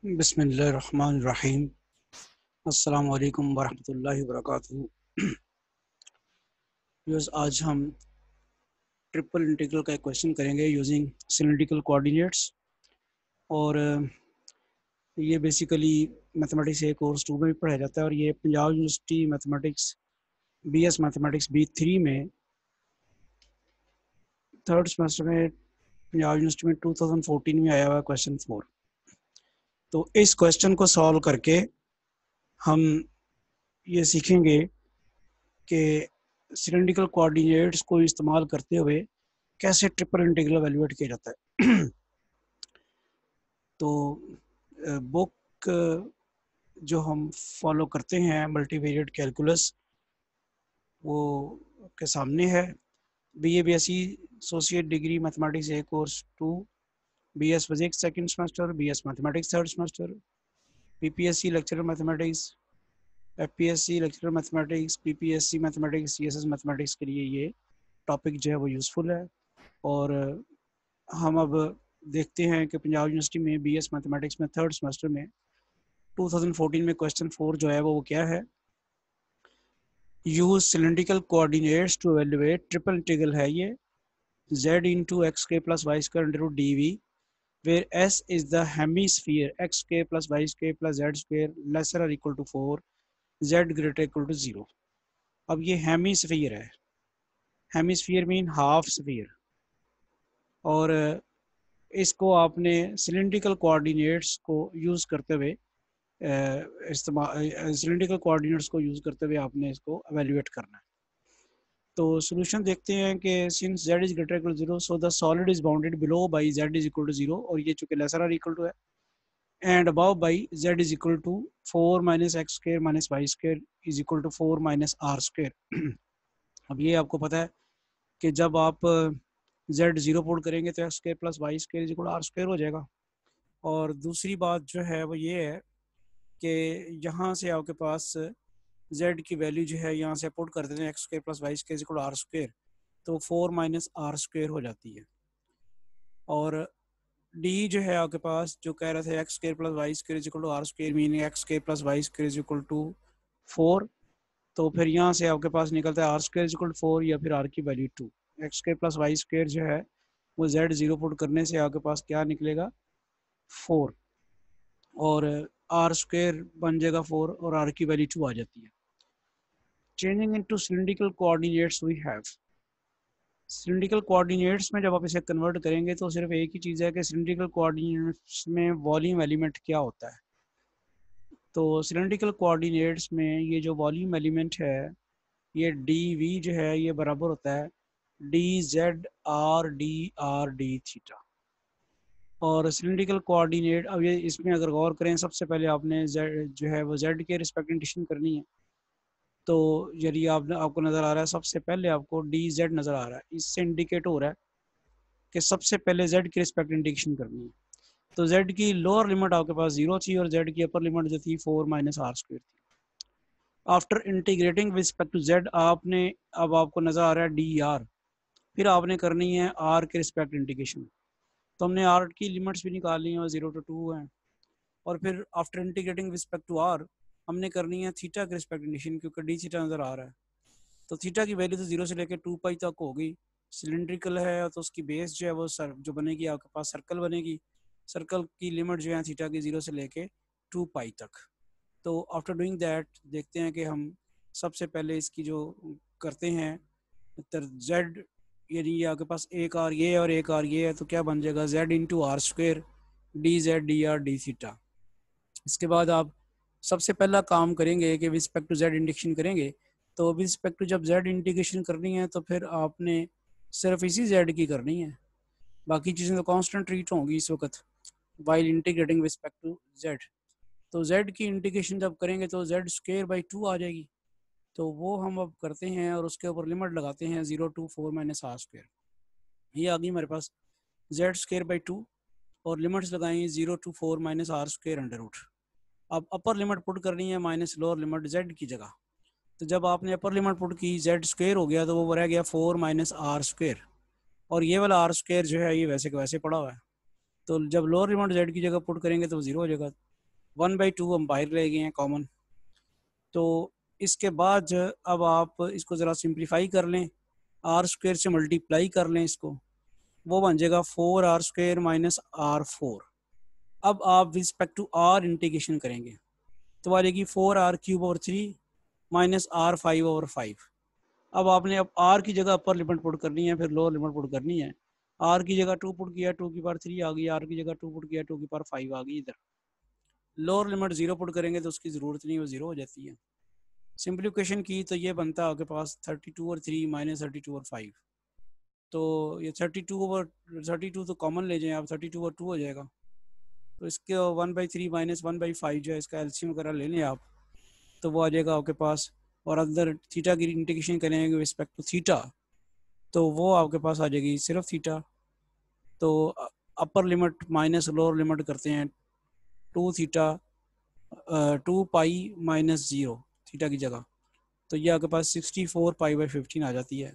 बिस्मिल्लाहिर्रहमानिर्रहीम। अस्सलाम वालेकुम वरहमतुल्लाहि वबरकातुहू। आज हम ट्रिपल इंटीग्रल का एक क्वेश्चन करेंगे यूजिंग सिलिंड्रिकल कोऑर्डिनेट्स। और ये बेसिकली मैथमेटिक्स एक कोर्स 2 में भी पढ़ाया जाता है, और ये Punjab University mathematics BS mathematics B3 में थर्ड सेमेस्टर में पंजाब यूनिवर्सिटी में 2014 में आया हुआ क्वेश्चन 4। तो इस क्वेश्चन को सॉल्व करके हम ये सीखेंगे कि सिलिंड्रिकल कोऑर्डिनेट्स को इस्तेमाल करते हुए कैसे ट्रिपल इंटीग्रल एवेल्यूएट किया जाता है। तो बुक जो हम फॉलो करते हैं मल्टीवेरिएट कैलकुलस, वो के सामने है। BA-BSc associate degree mathematics A course 2, BS physics second semester, BS mathematics third semester, PPSC lecturer mathematics, FPSC lecturer mathematics, PPSC mathematics, CSS mathematics के लिए ये टॉपिक जो है वो यूज़फुल है। और हम अब देखते हैं कि पंजाब यूनिवर्सिटी में BS मैथमेटिक्स में थर्ड सेमेस्टर में 2014 में क्वेश्चन 4 जो है वो क्या है। Use cylindrical coordinates to evaluate triple integral है ये z into x k plus y square under root dv where s is the hemisphere x k plus y square plus z square lesser or equal to 4, z greater equal to 0। अब ये hemisphere है, hemisphere mean half sphere, और इसको आपने cylindrical coordinates को use करते हुए cylindrical coordinates को यूज़ करते हुए आपने इसको एवेल्युएट करना है। तो सॉल्यूशन देखते हैं कि since z is greater equal to 0 so the solid is bounded below by z is equal to 0, और ये चूंकि लेसर आर इक्वल टू है, and above by z is equal to 4 minus x square minus y square is equal to 4 minus r square. अब ये आपको पता है कि जब आप z 0 पुट करेंगे तो x square plus y square is equal to r square हो जाएगा। और दूसरी बात जो है वो ये है कि यहाँ से आपके पास z की वैल्यू जो है यहाँ से पुट कर देते हैं x square plus y square equal to r square, तो 4 माइनस आर स्क्वायर हो जाती है। और d जो है आपके पास जो कह रहे थे x square plus y square equal to r square, meaning x square plus y square equal to 4, तो फिर यहाँ से आपके पास निकलता है आर स्क्वायर इक्वल टू 4 या फिर आर की value 2। X square plus y square जो है वो z 0 पुट करने से आपके पास क्या निकलेगा 4, और आर स्क्वायर बन जाएगा 4 और आर की वैल्यू 2 आ जाती है। Changing into cylindrical coordinates we have, cylindrical coordinates में जब आप इसे कन्वर्ट करेंगे तो सिर्फ एक ही चीज़ है कि सिलिंड्रिकल कोऑर्डिनेट्स में वॉल्यूम एलिमेंट क्या होता है। तो सिलिंड्रिकल कोऑर्डिनेट्स में ये जो वॉल्यूम एलिमेंट है ये dv जो है ये बराबर होता है dz/r/d(r)d(थीटा। और सिलिंड्रिकल कोऑर्डिनेट, अब ये इसमें अगर गौर करें, सबसे पहले आपने z जो है वो z के रिस्पेक्ट इंडिकेशन करनी है। तो यदि आपको नज़र आ रहा है सबसे पहले आपको dz नज़र आ रहा है, इससे इंडिकेट हो रहा है कि सबसे पहले z की रिस्पेक्ट इंडिकेशन करनी है। तो z की लोअर लिमिट आपके पास 0 थी और z की अपर लिमिट जो थी 4 माइनस आर स्क्वायर थी। After integrating with respect to z आपने, अब आपको नज़र आ रहा है dr, फिर आपने करनी है r के रिस्पेक्ट इंटीग्रेशन। तो हमने r की लिमिट्स भी निकाल ली हैं और 0 to 2 हैं, और फिर after integrating with respect to r हमने करनी है थीटा के रिस्पेक्ट इंटीग्रेशन, क्योंकि डी थीटा नज़र आ रहा है। तो थीटा की वैल्यू तो 0 से लेकर 2 पाई तक होगी। सिलिंड्रिकल है तो उसकी बेस जो है वो जो बनेगी आपके पास सर्कल बनेगी। सर्कल की लिमिट जो है थीटा की 0 से लेके 2 पाई तक। तो आफ्टर डूइंग दैट देखते हैं कि हम सबसे पहले इसकी जो करते हैं z, यानी ये आपके पास एक आर ये और एक आर ये है, तो क्या बन जाएगा z into r square d z d r d theta. इसके बाद आप सबसे पहला काम करेंगे कि with respect to z indication करेंगे। तो विद रिस्पेक्ट टू जब z इंटीग्रेशन करनी है तो फिर आपने सिर्फ इसी z की करनी है, बाकी चीज़ें तो कांस्टेंट ट्रीट होंगी इस वक्त while integrating with respect to z। तो z की इंटीग्रेशन जब करेंगे तो z स्क्वायर बाई 2 आ जाएगी। तो वो हम अब करते हैं और उसके ऊपर लिमिट लगाते हैं 0 to 4 माइनस आर स्क्वायर। ये आ गई हमारे पास z स्क्वायर बाई 2 और लिमिट्स लगाएंगे 0 to 4 minus r square under root. अब अपर लिमिट पुट करनी है माइनस लोअर लिमिट z की जगह। तो जब आपने अपर लिमिट पुट की z स्क्वायर हो गया तो वो रह गया 4 माइनस आर स्क्वायर, और ये वाला आर स्क्वायर जो है ये वैसे के वैसे पड़ा हुआ है। तो जब लोअर लिमिट z की जगह पुट करेंगे तो 0 हो जाएगा। 1/2 हम बाहर ले गए हैं कॉमन। तो इसके बाद अब आप इसको ज़रा सिंप्लीफाई कर लें, आर स्क्वेयर से मल्टीप्लाई कर लें इसको, वो बन जाएगा 4r² माइनस r4। अब आप रिस्पेक्ट टू आर इंटीग्रेशन करेंगे तो आ जाएगी 4r³ माइनस r5/5। अब आपने अब आर की जगह अपर लिमिट पुट करनी है, फिर लोअर लिमिट पुट करनी है। आर की जगह 2 पुट किया, 2⁻³ आ गई, आर की जगह 2 पुट किया, 2�5 आ गई। इधर लोअर लिमिट 0 पुट करेंगे तो उसकी ज़रूरत नहीं, वो 0 हो जाती है। सिंप्लीफिकेशन की तो ये बनता है आपके पास 32/3 माइनस 32/5। तो ये 32 तो कॉमन ले जाएं आप, 32/2 हो जाएगा। तो इसके 1/3 माइनस 1/5 जो है इसका एलसीएम वगैरह ले लें आप, तो वो आ जाएगा आपके पास। और अंदर थीटा की इंटीग्रेशन करेंगे रिस्पेक्ट टू थीटा, तो वो आपके पास आ जाएगी सिर्फ थीटा। तो upper limit minus lower limit करते हैं, 2 थीटा 2 पाई माइनस 0 थीटा की जगह, तो ये आपके पास 64 पाई/15 आ जाती है।